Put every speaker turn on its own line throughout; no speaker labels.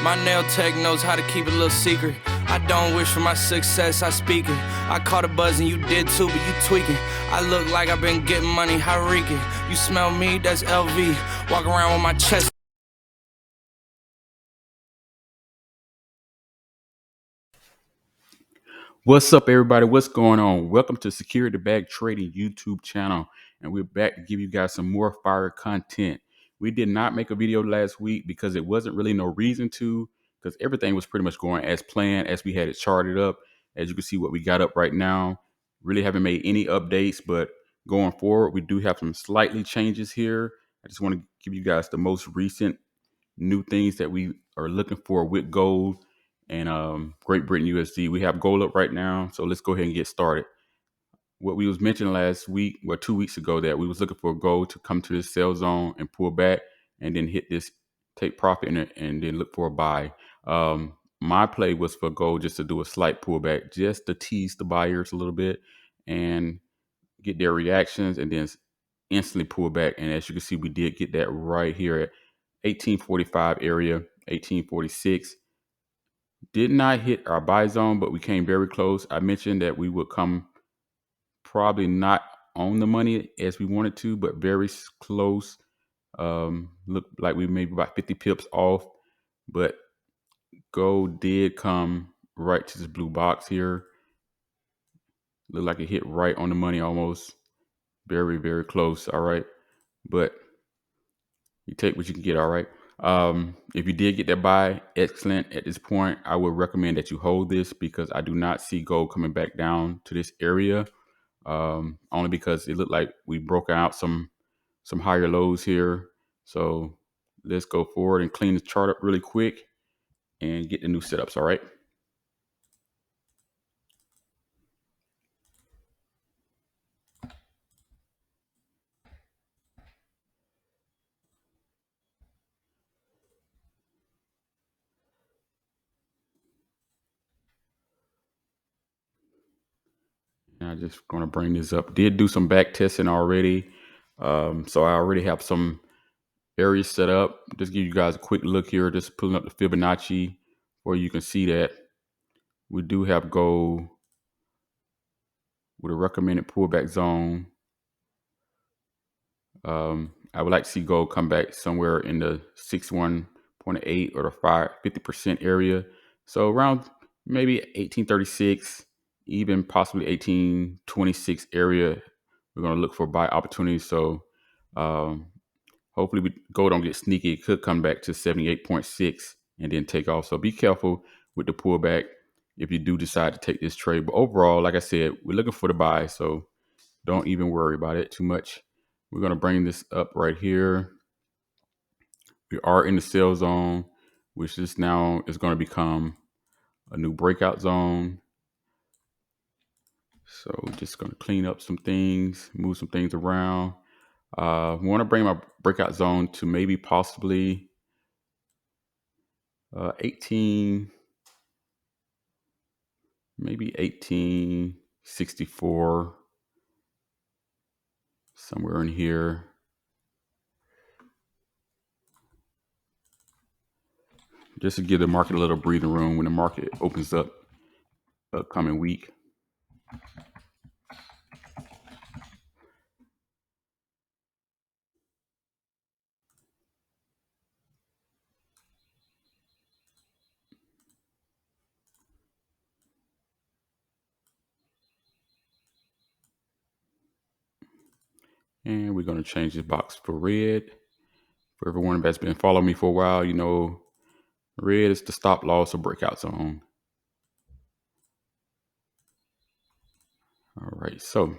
My nail tech knows how to keep it a little secret. I don't wish for my success, I speak it. I caught a buzz and you did too, but you tweaking. I look like I've been getting money, how reeking. You smell me, that's LV. Walk around with my chest.
What's up, everybody? What's going on? Welcome to Security Bag Trading YouTube channel, and we're back to give you guys some more fire content. We did not make a video last week because it wasn't really no reason to, because everything was pretty much going as planned, as we had it charted up. As you can see what we got up right now. Really haven't made any updates, but going forward, we do have some slightly changes here. I just want to give you guys the most recent new things that we are looking for with gold and Great Britain USD. We have gold up right now, so let's go ahead and get started. What we was mentioning last week, or 2 weeks ago, that we was looking for gold to come to this sell zone and pull back, and then hit this take profit in it, and then look for a buy. My play was for gold just to do a slight pullback, just to tease the buyers a little bit and get their reactions, and then instantly pull back. And as you can see, we did get that right here at 1845 area, 1846. Did not hit our buy zone, but we came very close. I mentioned that we would come probably not on the money as we wanted to, but very close. Looked like we maybe about 50 pips off, but gold did come right to this blue box here. Looked like it hit right on the money almost. Very, very close. All right. But you take what you can get. All right. If you did get that buy, excellent. At this point, I would recommend that you hold this because I do not see gold coming back down to this area. Only because it looked like we broke out some higher lows here. So let's go forward and clean the chart up really quick and get the new setups. All right. And I'm just going to bring this up. Did do some back testing already. So I already have some areas set up. Just give you guys a quick look here. Just pulling up the Fibonacci where you can see that we do have gold with a recommended pullback zone. I would like to see gold come back somewhere in the 61.8 or the 50% area. So around maybe 1836, even possibly 1826 area. We're going to look for buy opportunities. So hopefully gold don't get sneaky. It could come back to 78.6 and then take off. So be careful with the pullback if you do decide to take this trade. But overall, like I said, we're looking for the buy. So don't even worry about it too much. We're going to bring this up right here. We are in the sell zone, which is now is going to become a new breakout zone. So just going to clean up some things, move some things around. We want to bring my breakout zone to maybe possibly 18, maybe 1864, somewhere in here. Just to give the market a little breathing room when the market opens up upcoming week. And we're going to change this box for red. For everyone that's been following me for a while, you know, red is the stop loss or breakout zone. All right, so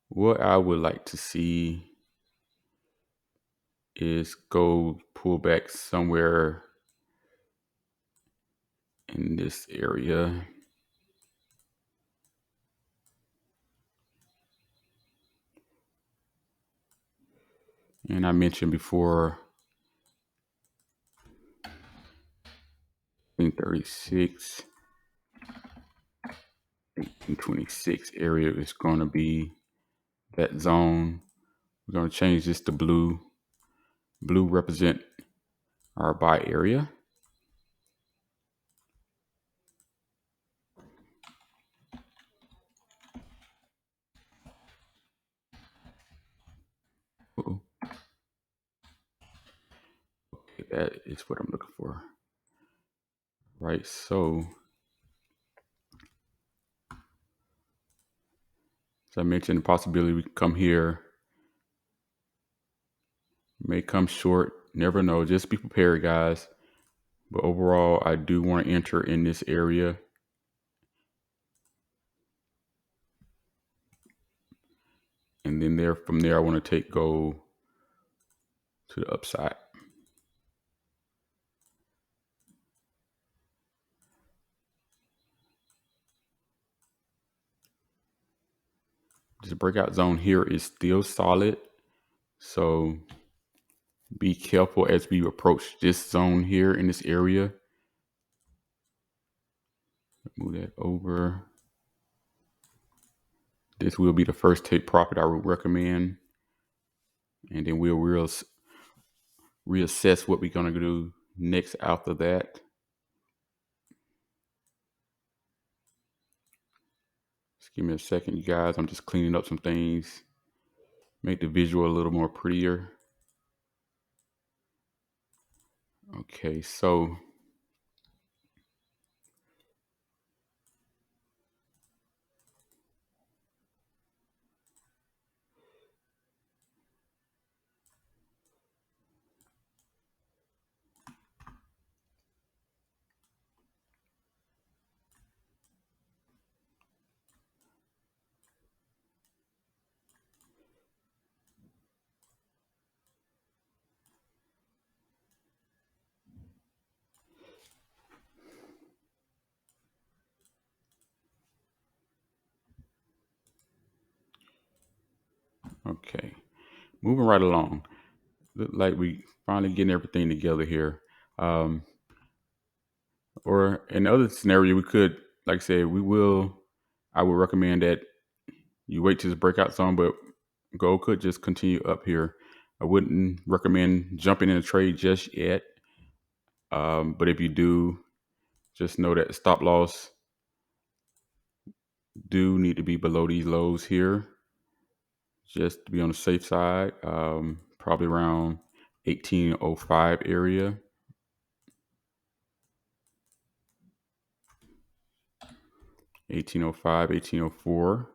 what I would like to see is gold pull back somewhere in this area. And I mentioned before, 1836, 1826 area is going to be that zone. We're going to change this to blue. Blue represent our buy area. that is what I'm looking for. Right, so as I mentioned, the possibility we can come here, may come short, never know. Just be prepared, guys. But overall, I do want to enter in this area. And then from there, I want to take gold to the upside. This breakout zone here is still solid. So be careful as we approach this zone here in this area. Move that over. This will be the first take profit I would recommend. And then we'll reassess what we're going to do next after that. Just give me a second, you guys. I'm just cleaning up some things. Make the visual a little more prettier. Okay, so okay, moving right along. Look like we finally getting everything together here. Or in the other scenario, we could, like I said, I would recommend that you wait till this breakout zone, but gold could just continue up here. I wouldn't recommend jumping in a trade just yet. But if you do, just know that the stop loss do need to be below these lows here, just to be on the safe side. Probably around 1805 area. 1805, 1804.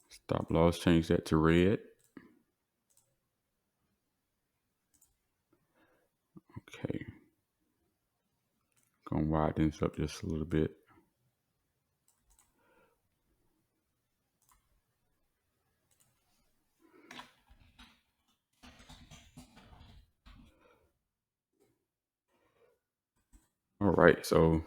Stop loss, change that to red. Okay. Gonna widen this up just a little bit. All right, so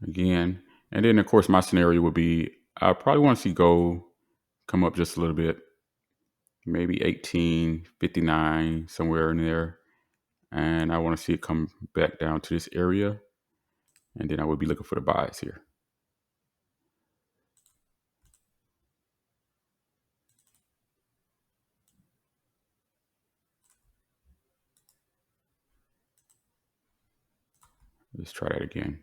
again, and then of course my scenario would be I probably want to see gold come up just a little bit, maybe 1859, somewhere in there, and I want to see it come back down to this area, and then I would be looking for the buys here. Let's try that again.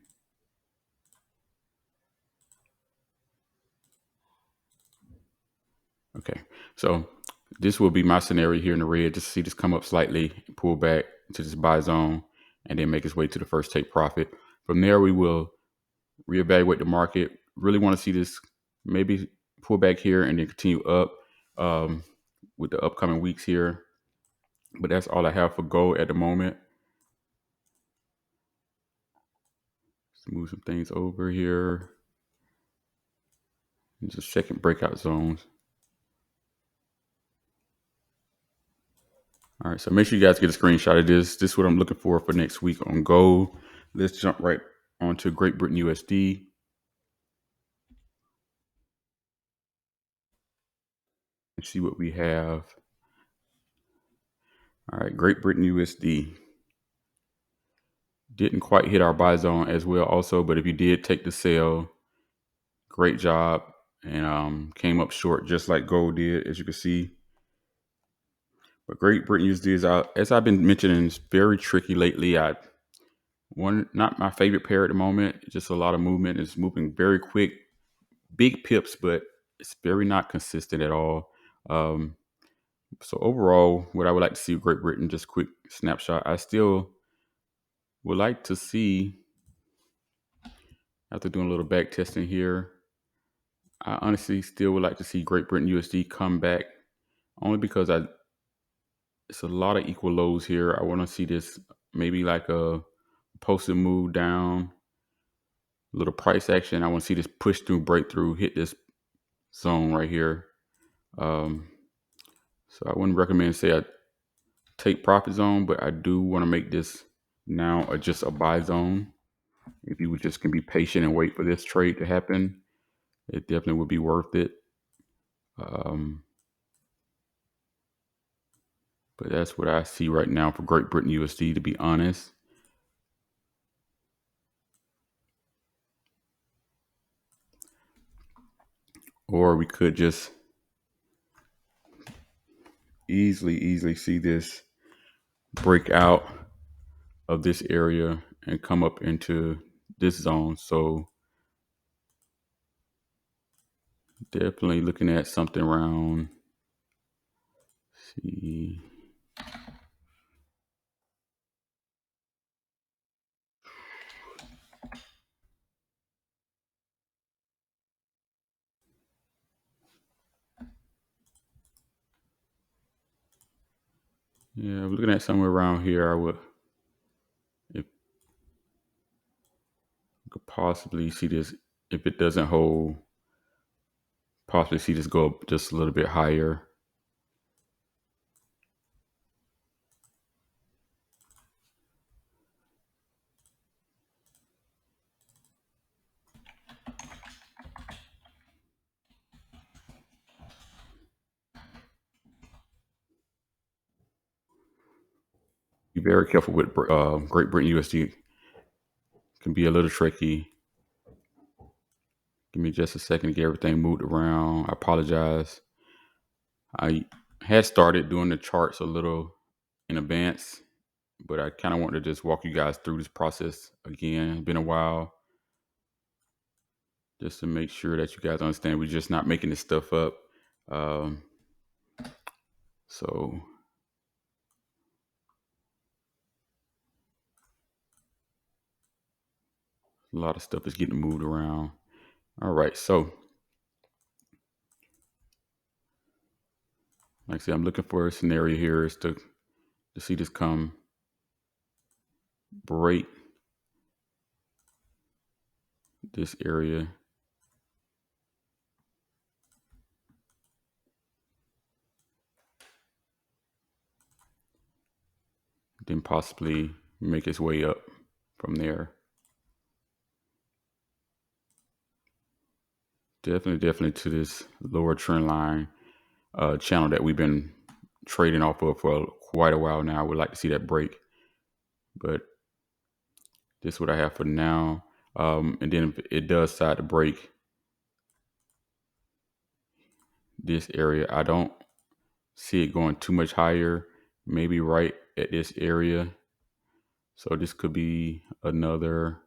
Okay, so this will be my scenario here in the red. Just see this come up slightly, pull back to this buy zone, and then make its way to the first take profit. From there, we will reevaluate the market. Really want to see this maybe pull back here and then continue up with the upcoming weeks here. But that's all I have for gold at the moment. Let's move some things over here. Just second breakout zones. All right, so make sure you guys get a screenshot of this. This is what I'm looking for next week on gold. Let's jump right onto Great Britain USD. And see what we have. All right, Great Britain USD. Didn't quite hit our buy zone as well also, but if you did take the sell, great job. And came up short just like gold did, as you can see. But Great Britain USD is out, as I've been mentioning, it's very tricky lately. Not my favorite pair at the moment. Just a lot of movement. It's moving very quick, big pips, but it's very not consistent at all. So overall, what I would like to see with Great Britain, just quick snapshot. I still would like to see, after doing a little back testing here, I honestly still would like to see Great Britain USD come back, only because it's a lot of equal lows here. I want to see this maybe like a posted move down, a little price action. I want to see this push through, breakthrough, hit this zone right here. So I wouldn't recommend say I take profit zone, but I do want to make this now just a buy zone. If you just can be patient and wait for this trade to happen, it definitely would be worth it. But that's what I see right now for Great Britain USD, to be honest. Or we could just easily see this break out of this area and come up into this zone. So definitely looking at something around, see, yeah, we're looking at somewhere around here. I would, if could possibly see this, if it doesn't hold, possibly see this go up just a little bit higher. Be very careful with Great Britain USD. Can be a little tricky. Give me just a second to get everything moved around. I apologize. I had started doing the charts a little in advance, but I kind of want to just walk you guys through this process again. It's been a while, just to make sure that you guys understand we're just not making this stuff up. So a lot of stuff is getting moved around. All right, so like I said, I'm looking for a scenario here is to see this come break this area, then possibly make its way up from there. Definitely to this lower trend line channel that we've been trading off of for quite a while now. I would like to see that break, but this is what I have for now. And then if it does decide to break this area, I don't see it going too much higher, maybe right at this area. So this could be another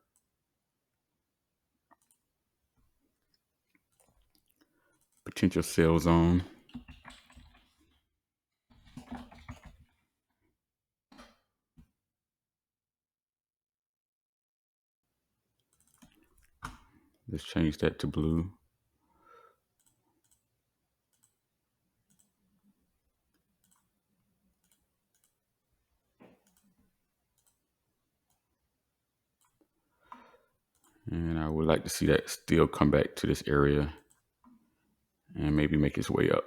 potential sell zone. Let's change that to blue. And I would like to see that still come back to this area and maybe make its way up.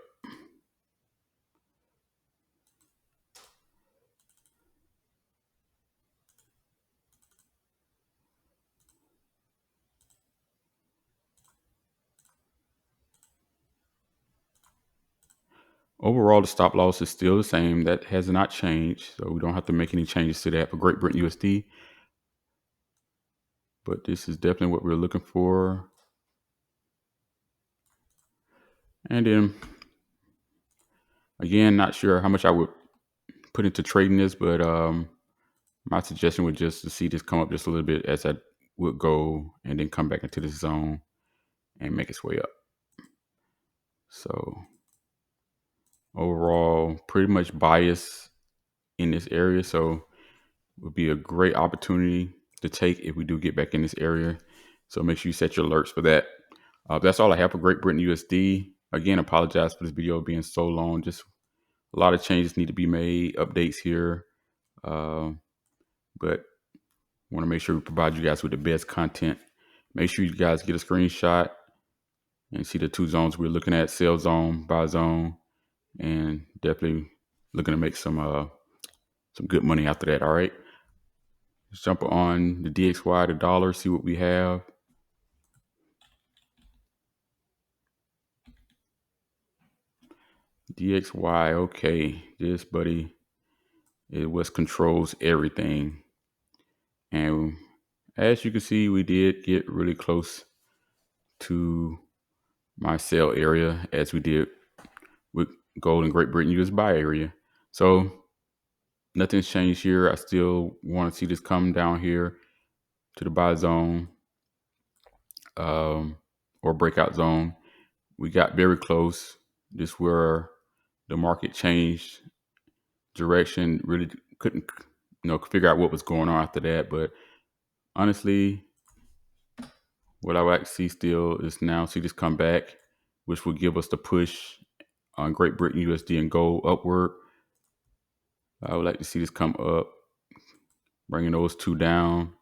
Overall, the stop loss is still the same. That has not changed. So we don't have to make any changes to that for Great Britain USD. But this is definitely what we're looking for. And then, again, not sure how much I would put into trading this, but my suggestion would just to see this come up just a little bit as I would go and then come back into this zone and make its way up. So overall, pretty much bias in this area. So it would be a great opportunity to take if we do get back in this area. So make sure you set your alerts for that. That's all I have for Great Britain USD. Again, apologize for this video being so long. Just a lot of changes need to be made, updates here. But want to make sure we provide you guys with the best content. Make sure you guys get a screenshot and see the two zones we're looking at: sell zone, buy zone, and definitely looking to make some good money after that. All right, let's jump on the DXY, the dollar, see what we have. DXY, okay, this buddy is what controls everything. And as you can see, we did get really close to my sell area as we did with gold and Great Britain US buy area. So nothing's changed here. I still want to see this come down here to the buy zone or breakout zone. We got very close. This is where the market changed direction. Really couldn't figure out what was going on after that. But honestly, what I would like to see still is now see this come back, which will give us the push on Great Britain USD and gold upward. I would like to see this come up, bringing those two down,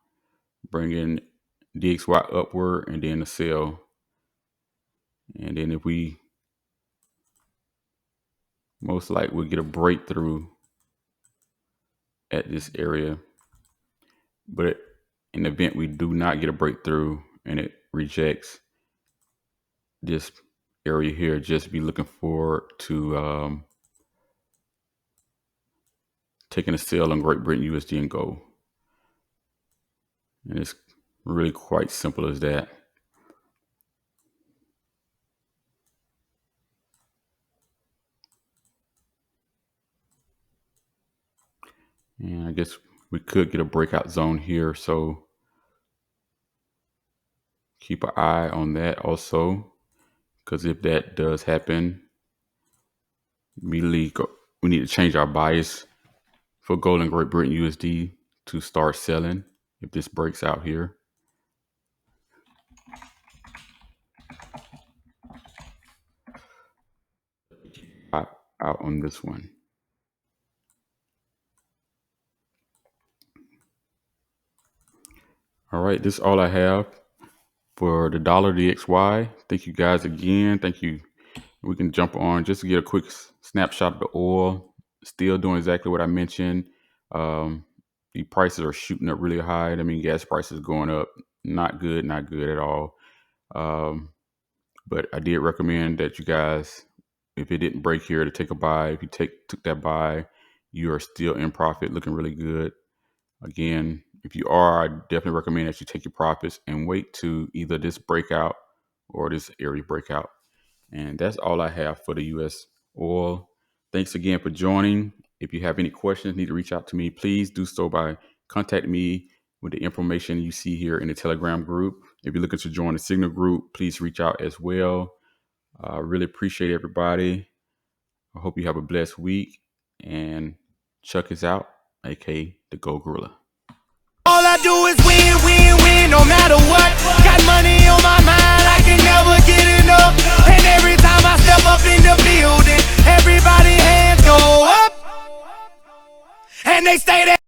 bringing DXY upward, and then the sell. And then if we most likely will get a breakthrough at this area. But in the event we do not get a breakthrough and it rejects this area here, just be looking forward to taking a sell on Great Britain USD and gold. And it's really quite simple as that. And I guess we could get a breakout zone here, so keep an eye on that also, because if that does happen, immediately we need to change our bias for gold and Great Britain USD to start selling if this breaks out here. Out on this one. All right, this is all I have for the dollar DXY. Thank you guys again. Thank you. We can jump on just to get a quick snapshot of the oil. Still doing exactly what I mentioned. The prices are shooting up really high. I mean, gas prices going up. Not good at all. But I did recommend that you guys, if it didn't break here, to take a buy. If you took that buy, you are still in profit, looking really good. Again, if you are, I definitely recommend that you take your profits and wait to either this breakout or this area breakout. And that's all I have for the US oil. Thanks again for joining. If you have any questions, need to reach out to me, please do so by contacting me with the information you see here in the Telegram group. If you're looking to join the Signal group, please reach out as well. I really appreciate everybody. I hope you have a blessed week. And Chuck is out, aka the Gold Gorilla.
All I do is win, win, win, no matter what. Got money on my mind, I can never get enough. And every time I step up in the building, everybody hands go up. And they stay there.